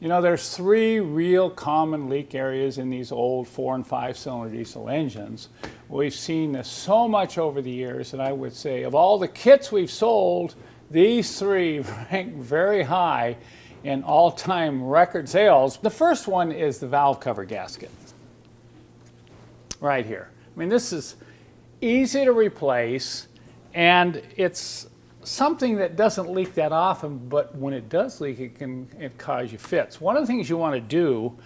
You know, there's three real common leak areas in these old 4 and 5 cylinder diesel engines. We've seen this so much over the years, and I would say of all the kits we've sold, these three rank very high in all-time record sales. The first one is the valve cover gasket, right here. I mean, this is easy to replace, and it's something that doesn't leak that often, but when it does leak, it can cause you fits. One of the things you want to do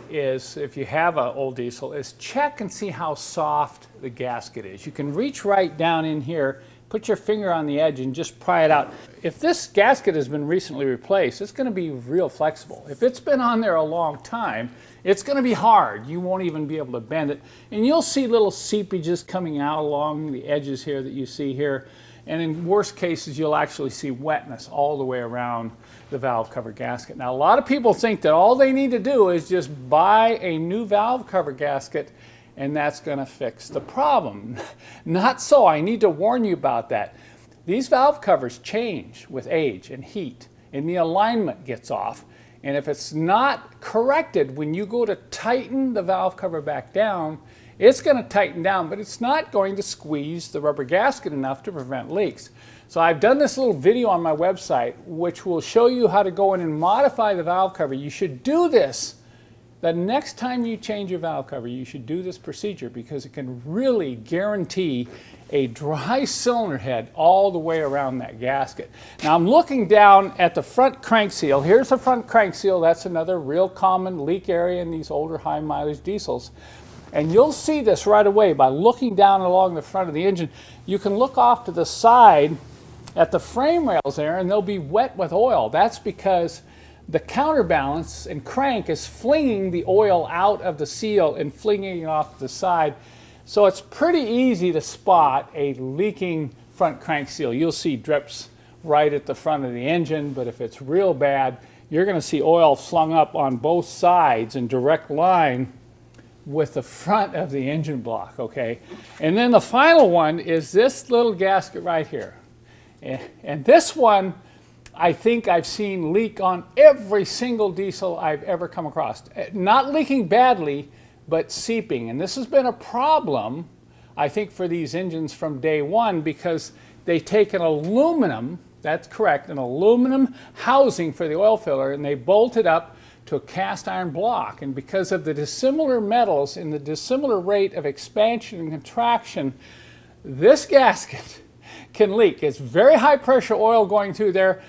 is, if you have an old diesel, is check and see how soft the gasket is. You can reach right down in here, put your finger on the edge and just pry it out. If this gasket has been recently replaced, it's going to be real flexible. If it's been on there a long time, it's going to be hard. You won't even be able to bend it. And you'll see little seepages coming out along the edges here that you see here. And in worst cases, you'll actually see wetness all the way around the valve cover gasket. Now, a lot of people think that all they need to do is just buy a new valve cover gasket and that's going to fix the problem. Not so. I need to warn you about that. These valve covers change with age and heat, and the alignment gets off. And if it's not corrected, when you go to tighten the valve cover back down, it's going to tighten down, but it's not going to squeeze the rubber gasket enough to prevent leaks. So I've done this little video on my website, which will show you how to go in and modify the valve cover. You should do this. The next time you change your valve cover, you should do this procedure because it can really guarantee a dry cylinder head all the way around that gasket. Now I'm looking down at the front crank seal. Here's the front crank seal. That's another real common leak area in these older high mileage diesels. And you'll see this right away by looking down along the front of the engine. You can look off to the side at the frame rails there and they'll be wet with oil. That's because the counterbalance and crank is flinging the oil out of the seal and flinging it off to the side. So it's pretty easy to spot a leaking front crank seal. You'll see drips right at the front of the engine, but if it's real bad, you're going to see oil slung up on both sides in direct line with the front of the engine block, okay? And then the final one is this little gasket right here. And this one, I think I've seen leak on every single diesel I've ever come across. Not leaking badly, but seeping. And this has been a problem, I think, for these engines from day one because they take an aluminum, that's correct, an aluminum housing for the oil filler, and they bolt it up to a cast iron block. And because of the dissimilar metals and the dissimilar rate of expansion and contraction, this gasket can leak. It's very high pressure oil going through there,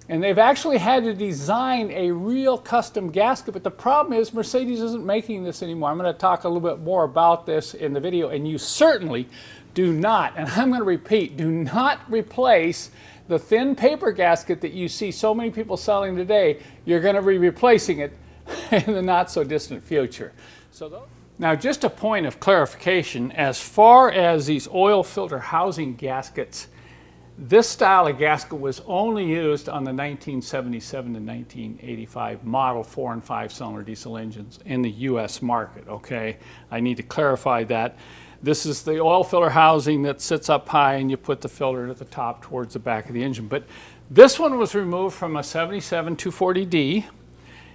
and they've actually had to design a real custom gasket, but the problem is Mercedes isn't making this anymore. I'm going to talk a little bit more about this in the video, and you certainly do not, and I'm going to repeat, do not replace the thin paper gasket that you see so many people selling today. You're going to be replacing it in the not so distant future. Now, just a point of clarification, as far as these oil filter housing gaskets, this style of gasket was only used on the 1977 to 1985 model 4 and 5 cylinder diesel engines in the US market, okay? I need to clarify that. This is the oil filter housing that sits up high and you put the filter at the top towards the back of the engine. But this one was removed from a 77 240D,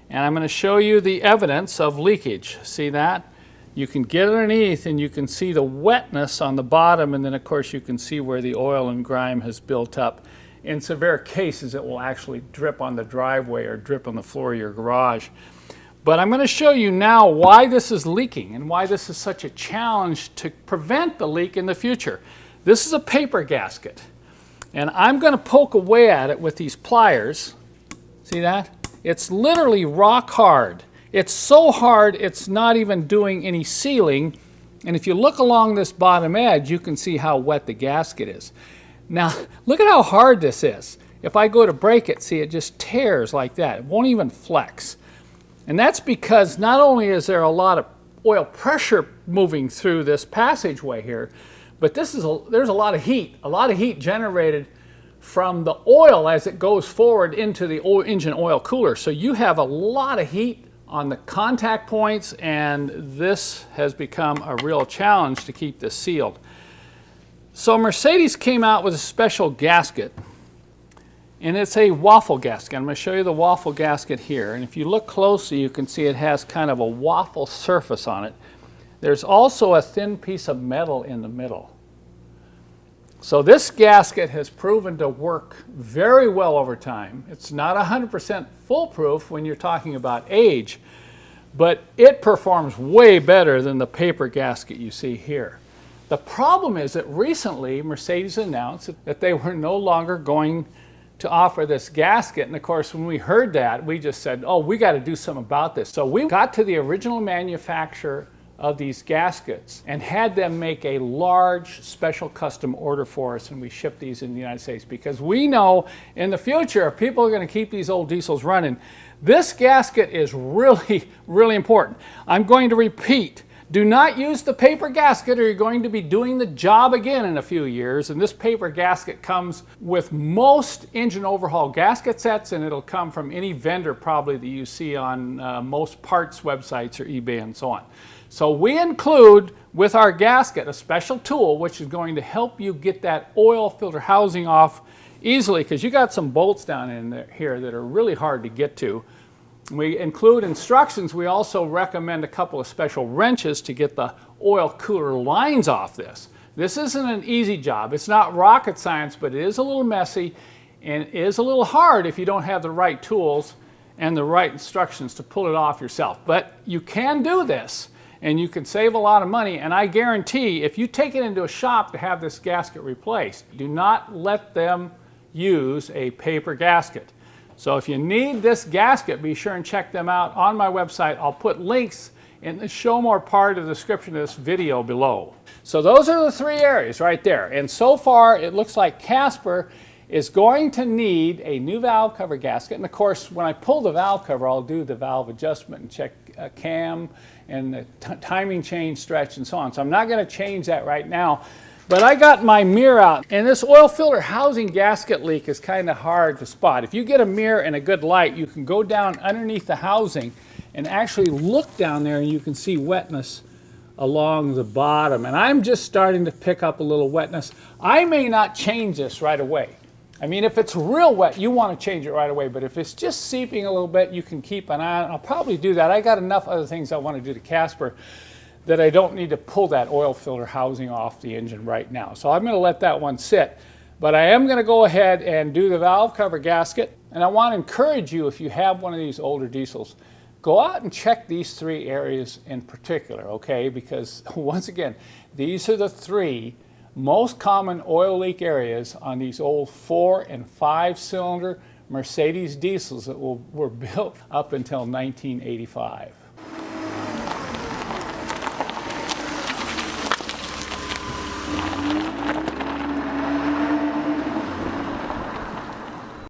and I'm going to show you the evidence of leakage. See that? You can get underneath and you can see the wetness on the bottom, and then of course you can see where the oil and grime has built up. In severe cases it will actually drip on the driveway or drip on the floor of your garage. But I'm going to show you now why this is leaking and why this is such a challenge to prevent the leak in the future. This is a paper gasket, and I'm going to poke away at it with these pliers. See that? It's literally rock hard. It's so hard it's not even doing any sealing, and if you look along this bottom edge you can see how wet the gasket is. Now look at how hard this is. If I go to break it, see, it just tears like that. It won't even flex. And that's because not only is there a lot of oil pressure moving through this passageway here, but there's a lot of heat generated from the oil as it goes forward into the engine oil cooler. So you have a lot of heat on the contact points, and this has become a real challenge to keep this sealed. So Mercedes came out with a special gasket, And it's a waffle gasket. I'm going to show you the waffle gasket here. And if you look closely, you can see it has kind of a waffle surface on it. There's also a thin piece of metal in the middle. So this gasket has proven to work very well over time. It's not 100% foolproof when you're talking about age, but it performs way better than the paper gasket you see here. The problem is that recently Mercedes announced that they were no longer going to offer this gasket, and of course when we heard that, we just said, oh, we got to do something about this. So we got to the original manufacturer of these gaskets and had them make a large special custom order for us, and we shipped these in the United States because we know in the future if people are going to keep these old diesels running, this gasket is really, really important. I'm going to repeat. Do not use the paper gasket or you're going to be doing the job again in a few years. And this paper gasket comes with most engine overhaul gasket sets, and it'll come from any vendor probably that you see on most parts websites or eBay and so on. So we include with our gasket a special tool which is going to help you get that oil filter housing off easily, because you got some bolts down in there, here that are really hard to get to. We include instructions. We also recommend a couple of special wrenches to get the oil cooler lines off this. This isn't an easy job. It's not rocket science, but it is a little messy and it is a little hard if you don't have the right tools and the right instructions to pull it off yourself. But you can do this and you can save a lot of money, and I guarantee if you take it into a shop to have this gasket replaced, do not let them use a paper gasket. So if you need this gasket, be sure and check them out on my website. I'll put links in the show more part of the description of this video below. So those are the three areas right there. And so far it looks like Casper is going to need a new valve cover gasket. And of course, when I pull the valve cover, I'll do the valve adjustment and check cam and the timing chain stretch and so on. So I'm not going to change that right now. But I got my mirror out, and this oil filter housing gasket leak is kind of hard to spot. If you get a mirror and a good light, you can go down underneath the housing and actually look down there, and you can see wetness along the bottom. And I'm just starting to pick up a little wetness. I may not change this right away. I mean, if it's real wet, you want to change it right away. But if it's just seeping a little bit, you can keep an eye on it. I'll probably do that. I got enough other things I want to do to Casper that I don't need to pull that oil filter housing off the engine right now. So I'm going to let that one sit. But I am going to go ahead and do the valve cover gasket. And I want to encourage you, if you have one of these older diesels, go out and check these three areas in particular, okay? Because once again, these are the three most common oil leak areas on these old 4- and 5-cylinder Mercedes diesels that were built up until 1985.